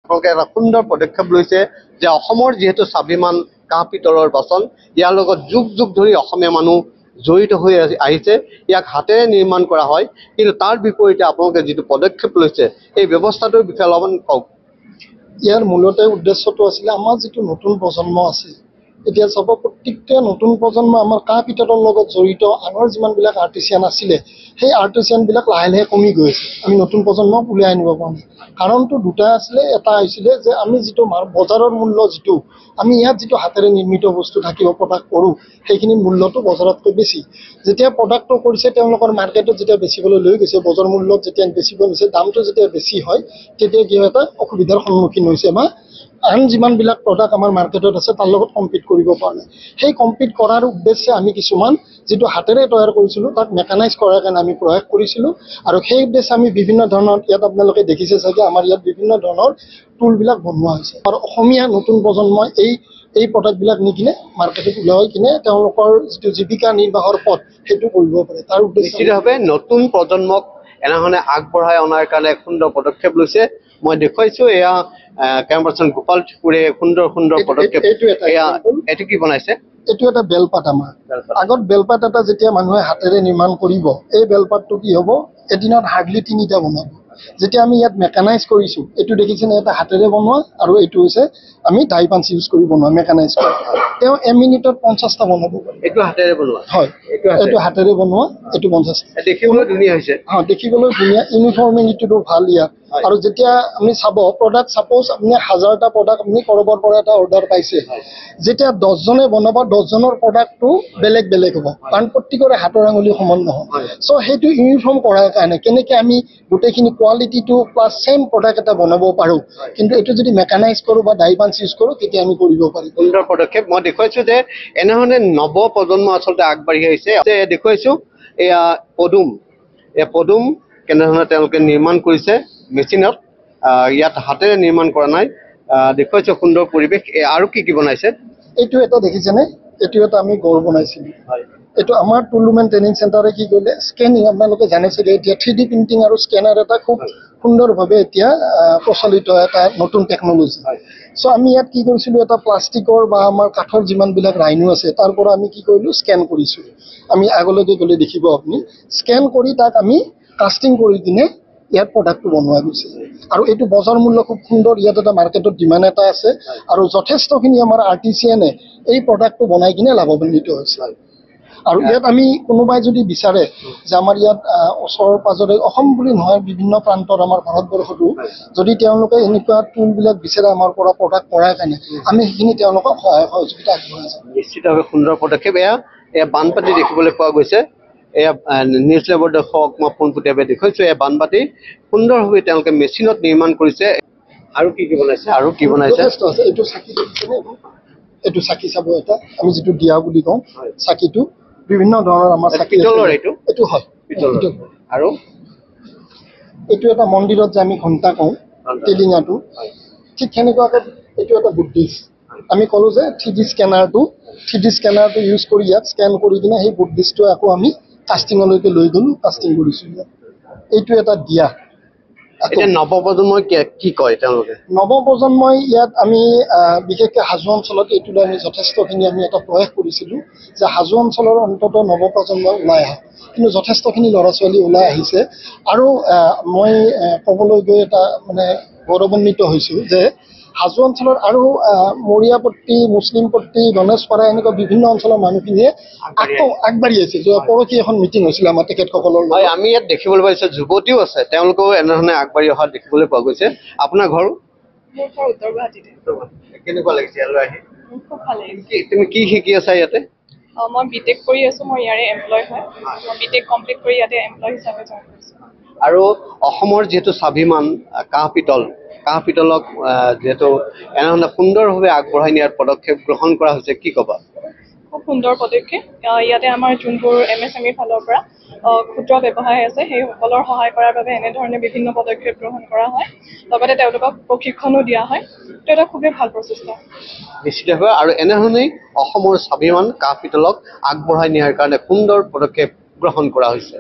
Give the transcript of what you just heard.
আপোনালোকে এটা সুন্দৰ পদক্ষেপ লৈছে যে অসমৰ যিহেতু স্বাভিমান কাঁহ পিতলৰ বাচন ইয়াৰ লগত যুগ যুগ ধৰি অসমীয়া মানুহ জড়িত হৈ আহিছে ইয়াক হাতেৰে নিৰ্মাণ কৰা হয় কিন্তু তাৰ বিপৰীতে আপোনালোকে যিটো পদক্ষেপ লৈছে এই ব্যৱস্থাটোৰ বিষয়ে অলপমান কওক ইয়াৰ মূলতে উদ্দেশ্যটো আছিলে আমাৰ যিটো নতুন প্ৰজন্ম আছে এতিয়া চাব প্ৰত্যেকটা নতুন প্ৰজন্ম আমাৰ কাঁহ পিতলৰ লগত জড়িত আগৰ যিমানবিলাক আৰ্টিচিয়ান আছিলে সেই আৰ্টিচিয়ানবিলাক লাহে লাহে কমি গৈ আছে আমি নতুন প্ৰজন্মক উলিয়াই আনিব পৰা নাই কাৰণটো দুটা আছিলে এটা হৈছিলে যে আমি যিটো বজাৰৰ মূল্য যিটো আমি ইয়াত যিটো হাতেৰে নিৰ্মিত বস্তু থাকিব প্ৰডাক্ট কৰোঁ সেইখিনি মূল্যটো বজাৰতকৈ বেছি যেতিয়া প্ৰডাক্টটো কৰিছে তেওঁলোকৰ মাৰ্কেটত যেতিয়া বেচিবলৈ লৈ গৈছে বজাৰ মূল্যত যেতিয়া বেচিব নিছে দামটো যেতিয়া বেছি হয় তেতিয়া কি এটা অসুবিধাৰ সন্মুখীন হৈছে বা আন যিমানবিলাক প্ৰডাক্ট আমাৰ মাৰ্কেটত আছে তাৰ লগত কম্পিট কৰিব পৰা নাই সেই কম্পিট কৰাৰ উদ্দেশ্যে আমি কিছুমান যিটো হাতেৰে তৈয়াৰ কৰিছিলোঁ তাক মেকানাইজ কৰাৰ কাৰণে আমি প্ৰয়াস কৰিছিলোঁ আৰু সেই উদ্দেশ্যে আমি বিভিন্ন ধৰণৰ ইয়াত আপোনালোকে দেখিছে চাগে আমাৰ ইয়াত বিভিন্ন ধৰণৰ টুলবিলাক বনোৱা হৈছে আৰু অসমীয়া নতুন প্ৰজন্মই এই প্ৰডাক্টবিলাক নি কিনে মাৰ্কেটত ওলাই কিনে তেওঁলোকৰ যিটো জীৱিকা নিৰ্বাহৰ পথ সেইটো কৰিব পাৰে তাৰ উদ্দেশ্যে নিশ্চিতভাৱে নতুন প্ৰজন্মক এনেধৰণে আগবঢ়াই অনাৰ কাৰণে সুন্দৰ পদক্ষেপ লৈছে মই দেখুৱাইছো এয়া কেম্পাৰ্চন গোপাল ঠাকুৰে সুন্দৰ সুন্দৰ পদক্ষেপ এইটো কি বনাইছে এইটো এটা বেলপাত আমাৰ আগত বেলপাত এটা যেতিয়া মানুহে হাতেৰে নিৰ্মাণ কৰিব এই বেলপাতটো কি হ'ব এদিনত হাৰ্ডলি 3টা বনাব যেতিয়া আমি ইয়াত মেকানাইজ কৰিছোঁ এইটো দেখিছেনে এটা হাতেৰে বনোৱা আৰু এইটো হৈছে আমি ডাই পাঞ্চ ইউজ কৰি বনোৱা মেকানাইজ কৰি তেওঁ এমিনিটত 50টা বনাব পাৰে এইটো হাতেৰে বনোৱা হয় এইটো হাতেৰে বনোৱা এইটো 50টা দেখিবলৈ ধুনীয়া হৈছে দেখিবলৈ ধুনীয়া ইউনিফৰ্মিটিটো ভাল ইয়াত আৰু যেতিয়া আমি চাব প্ৰডাক্ট সাপোজ আপুনি 1000টা প্ৰডাক্ট আপুনি কৰবাৰ পৰা এটা অৰ্ডাৰ পাইছে যেতিয়া 10জনে বনাব 10জনৰ প্ৰডাক্টটো বেলেগ বেলেগ হ'ব কাৰণ প্ৰত্যেকৰে হাতৰ আঙুলি সমান নহয় সো সেইটো ইউনিফৰ্ম কৰাৰ কাৰণে কেনেকৈ আমি গোটেইখিনি কোৱালিটিটো প্লাছ সেম প্ৰডাক্ট এটা বনাব পাৰোঁ কিন্তু এইটো যদি মেকানাইজ কৰোঁ বা ডাই পাঞ্চ ইউজ কৰোঁ তেতিয়া আমি কৰিব পাৰিম সুন্দৰ পদক্ষেপ মই দেখুৱাইছোঁ যে এনেধৰণে নৱ প্ৰজন্ম আচলতে আগবাঢ়ি আহিছে দেখুৱাইছোঁ এয়া পদুম কেনেধৰণে তেওঁলোকে নিৰ্মাণ কৰিছে মেচিনত ইয়াত হাতেৰে নিৰ্মাণ কৰা নাই দেখুৱাইছোঁ সুন্দৰ পৰিৱেশ আৰু কি কি বনাইছে এইটো এটা দেখিছেনে এইটো এটা আমি গড় বনাইছিলোঁ এইটো আমাৰ টুলুমেন ট্ৰেইনিং চেণ্টাৰে কি কৰিলে স্কেনিং আপোনালোকে জানিছে যে এতিয়া 3D প্ৰিণ্টিং আৰু স্কেনাৰ এটা খুব সুন্দৰভাৱে এতিয়া প্ৰচলিত এটা নতুন টেকন'লজি সো আমি ইয়াত কি কৰিছিলোঁ এটা প্লাষ্টিকৰ বা আমাৰ কাঠৰ যিমানবিলাক ৰাইনো আছে তাৰ পৰা আমি কি কৰিলোঁ স্কেন কৰিছোঁ আমি আগলৈকে গ'লে দেখিব আপুনি স্কেন কৰি তাক আমি কাষ্টিং কৰি কিনে ইয়াত প্ৰডাক্টটো বনোৱা গৈছে আৰু এইটো বজাৰ মূল্য খুব সুন্দৰ ইয়াত এটা মাৰ্কেটত ডিমাণ্ড এটা আছে আৰু যথেষ্টখিনি আমাৰ আৰ্টিচিয়ানে এই প্ৰডাক্টটো বনাই কিনে লাভান্বিত হৈছে আৰু ইয়াত আমি কোনোবাই যদি বিচাৰে যে আমাৰ ইয়াত ওচৰৰ পাজৰে অসম বুলি নহয় বিভিন্ন প্ৰান্তত আমাৰ ভাৰতবৰ্ষতো যদি তেওঁলোকে এনেকুৱা টুলবিলাক বিচাৰে আমাৰ পৰা প্ৰডাক্ট কৰাৰ কাৰণে আমি সেইখিনি তেওঁলোকক সহায় সহযোগিতা আগবঢ়াইছোঁ নিশ্চিতভাৱে সুন্দৰ পদক্ষেপ এয়া বানপাতি দেখিবলৈ পোৱা গৈছে এয়া নিউজ লেবৰ দৰ্শক মই পোনপটীয়াকৈ দেখুৱাইছোঁ এয়া বানপাতি সুন্দৰভাৱে তেওঁলোকে মেচিনত নিৰ্মাণ কৰিছে আৰু কি বনাইছে এইটো চাকি চাব এটা আমি যিটো দিয়া বুলি কওঁ চাকিটো বিভিন্ন ধৰণৰ আমাৰ চাকি এইটো হয় আৰু এইটো এটা মন্দিৰত যে আমি ঘণ্টা কওঁ টিলিঙাটো ঠিক সেনেকুৱাকৈ এইটো এটা বুদ্ধিষ্ট আমি ক'লোঁ যে 3D স্কেনাৰটো ইউজ কৰি ইয়াত স্কেন কৰি কিনে সেই বুদ্ধিষ্টটো আকৌ আমি কাষ্টিঙলৈকে লৈ গ'লোঁ কাষ্টিং কৰিছোঁ ইয়াত এইটো এটা দিয়া নৱপ্ৰজন্মই কি কয় তেওঁলোকে নৱপ্ৰজন্মই ইয়াত আমি বিশেষকৈ হাজো অঞ্চলত এইটো আমি যথেষ্টখিনি আমি এটা প্ৰয়াস কৰিছিলোঁ যে হাজো অঞ্চলৰ অন্ততঃ নৱপ্ৰজন্মই ওলাই আহক কিন্তু যথেষ্টখিনি ল'ৰা ছোৱালী ওলাই আহিছে আৰু মই ক'বলৈ গৈ এটা মানে গৌৰৱান্বিত হৈছোঁ যে হাজো অঞ্চলৰ আৰু মৰিয়াপট্টি মুছলিমপট্টি গণেশপাৰা এনেকুৱা বিভিন্ন অঞ্চলৰ মানুহখিনিয়ে আকৌ আগবাঢ়ি আছে পৰহি এখন মিটিং হৈছিলে আমাৰ তেখেতসকলৰ হয় আমি ইয়াত দেখিবলৈ পাইছোঁ যুৱতীও আছে তেওঁলোকেও এনেধৰণে আগবাঢ়ি অহা দেখিবলৈ পোৱা গৈছে আপোনাৰ ঘৰ উত্তৰ গুৱাহাটীতে কেনেকুৱা লাগিছে ইয়ালৈ আহি খুব ভাল লাগিছে তুমি কি শিকি আছা ইয়াতে মই বিটেক কৰি আছোঁ মই ইয়াৰে এমপ্লয় হয় মই বিটেক কমপ্লিট কৰি ইয়াতে এমপ্লয় হিচাপে জইন কৰিছোঁ আৰু অসমৰ যিহেতু স্বাভিমান কাঁহ পিতলক যিহেতু এনেধৰণে সুন্দৰভাৱে আগবঢ়াই নিয়াৰ পদক্ষেপ গ্ৰহণ কৰা হৈছে কি ক'বা খুব সুন্দৰ পদক্ষেপ ইয়াতে আমাৰ যোনবোৰ MSME ফালৰ পৰা ক্ষুদ্ৰ ব্যৱসায় আছে সেইসকলৰ সহায় কৰাৰ বাবে এনেধৰণে বিভিন্ন পদক্ষেপ গ্ৰহণ কৰা হয় লগতে তেওঁলোকক প্ৰশিক্ষণো দিয়া হয় এইটো এটা খুবেই ভাল প্ৰচেষ্টা নিশ্চিতভাৱে আৰু এনেধৰণেই অসমৰ স্বাভিমান কাঁহ পিতলক আগবঢ়াই নিয়াৰ কাৰণে সুন্দৰ পদক্ষেপ গ্ৰহণ কৰা হৈছে